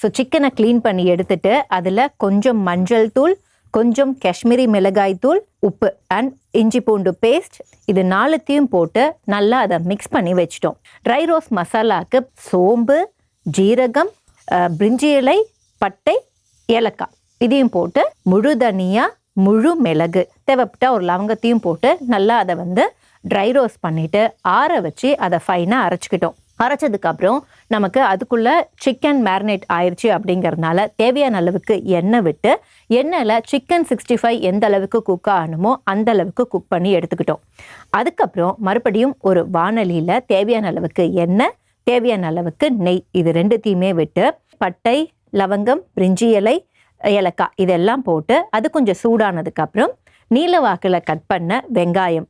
So சிக்கனை clean பண்ணி எடுத்துட்டு அதில் கொஞ்சம் மஞ்சள் தூள், கொஞ்சம் காஷ்மீரி மிளகாய் தூள், உப்பு அண்ட் இஞ்சி பூண்டு பேஸ்ட் இது 4த்தையும் போட்டு நல்லா அதை மிக்ஸ் பண்ணி வச்சிட்டோம். ட்ரை ரோஸ்ட் மசாலாவுக்கு சோம்பு, ஜீரகம், பிரிஞ்சி இலை, பட்டை, ஏலக்காய் இதையும் போட்டு முழு தனியா, முழு மிளகு, தேவைப்பட்ட ஒரு லவங்கத்தையும் போட்டு நல்லா அதை ட்ரை ரோஸ்ட் பண்ணிவிட்டு ஆற வச்சு அதை ஃபைனாக அரைச்சிக்கிட்டோம். அரைச்சதுக்கப்புறம் நமக்கு அதுக்குள்ளே சிக்கன் மேரினேட் ஆயிடுச்சு அப்படிங்கிறதுனால தேவையான அளவுக்கு எண்ணெய் விட்டு எண்ணெயில் சிக்கன் 65 எந்த அளவுக்கு குக் ஆகணுமோ அந்த அளவுக்கு குக் பண்ணி எடுத்துக்கிட்டோம். அதுக்கப்புறம் மறுபடியும் ஒரு வாணலியில் தேவையான அளவுக்கு எண்ணெய், தேவையான அளவுக்கு நெய் இது 2த்தையுமே விட்டு பட்டை, லவங்கம், பிரிஞ்சி இலை, ஏலக்காய் இதெல்லாம் போட்டு அது கொஞ்சம் சூடானதுக்கப்புறம் நீல வாக்கில் கட் பண்ண வெங்காயம்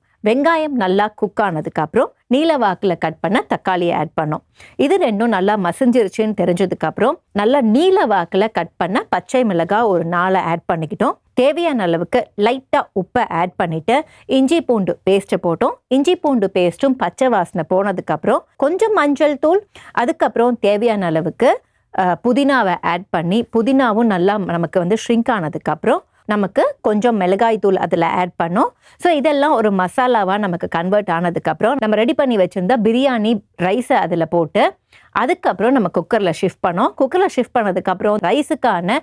நல்லா குக் ஆனதுக்கப்புறம் நீல வாக்கில் கட் பண்ண தக்காளியை ஆட் பண்ணோம். இது 2ம் நல்லா மசிஞ்சிருச்சுன்னு தெரிஞ்சதுக்கப்புறம் நல்லா நீல வாக்கில் கட் பண்ண பச்சை மிளகாய் ஒரு 4 ஆட் பண்ணிக்கிட்டோம். தேவையான அளவுக்கு லைட்டாக உப்பை ஆட் பண்ணிவிட்டு இஞ்சி பூண்டு பேஸ்ட்டை போட்டோம். இஞ்சி பூண்டு பேஸ்ட்டும் பச்சை வாசனை போனதுக்கப்புறம் கொஞ்சம் மஞ்சள் தூள், அதுக்கப்புறம் தேவையான அளவுக்கு புதினாவை ஆட் பண்ணி புதினாவும் நல்லா நமக்கு ஷ்ரிங்க் ஆனதுக்கப்புறம் நமக்கு கொஞ்சம் மிளகாய் தூள் அதில் ஆட் பண்ணோம். ஸோ இதெல்லாம் ஒரு மசாலாவாக நமக்கு கன்வெர்ட் ஆனதுக்கப்புறம் நம்ம ரெடி பண்ணி வச்சுருந்த பிரியாணி ரைஸை அதில் போட்டு அதுக்கப்புறம் நம்ம குக்கரில் ஷிஃப்ட் பண்ணோம். குக்கரில் ஷிஃப்ட் பண்ணதுக்கப்புறம் ரைஸுக்கான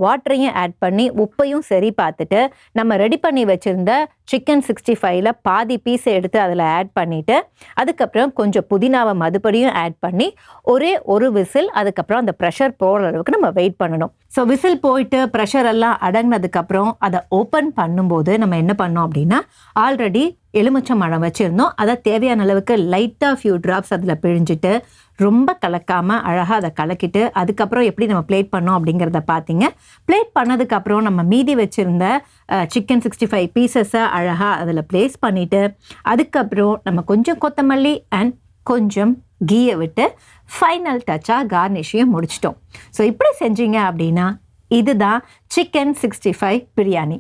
வாட்டரையும் ஆட் பண்ணி உப்பையும் சரி பார்த்துட்டு நம்ம ரெடி பண்ணி வச்சுருந்த சிக்கன் 65ல் பாதி பீஸை எடுத்து அதில் ஆட் பண்ணிவிட்டு அதுக்கப்புறம் கொஞ்சம் புதினாவை மறுபடியும் ஆட் பண்ணி ஒரே ஒரு விசில், அதுக்கப்புறம் அந்த ப்ரெஷர் போகிற அளவுக்கு நம்ம வெயிட் பண்ணணும். ஸோ விசில் போயிட்டு ப்ரெஷர் எல்லாம் அடங்கினதுக்கப்புறம் அதை ஓப்பன் பண்ணும்போது நம்ம என்ன பண்ணோம் அப்படின்னா ஆல்ரெடி எலுமிச்சம்பழம் வச்சுருந்தோம். அதை தேவையான அளவுக்கு லைட்டாக ஃபியூ ட்ராப்ஸ் அதில் பிழிஞ்சிட்டு ரொம்ப கலக்காமல் அழகாக அதை கலக்கிட்டு அதுக்கப்புறம் எப்படி நம்ம பிளேட் பண்ணோம் அப்படிங்கிறத பார்த்தீங்க. பிளேட் பண்ணதுக்கப்புறம் நம்ம மீதி வச்சுருந்த சிக்கன் 65 பீசஸை அழகாக அதில் ப்ளேஸ் பண்ணிவிட்டு அதுக்கப்புறம் நம்ம கொஞ்சம் கொத்தமல்லி அண்ட் கொஞ்சம் கீயை விட்டு ஃபைனல் டச்சாக கார்னிஷையும் முடிச்சிட்டோம். ஸோ இப்படி செஞ்சீங்க அப்படின்னா இதுதான் சிக்கன் 65 பிரியாணி.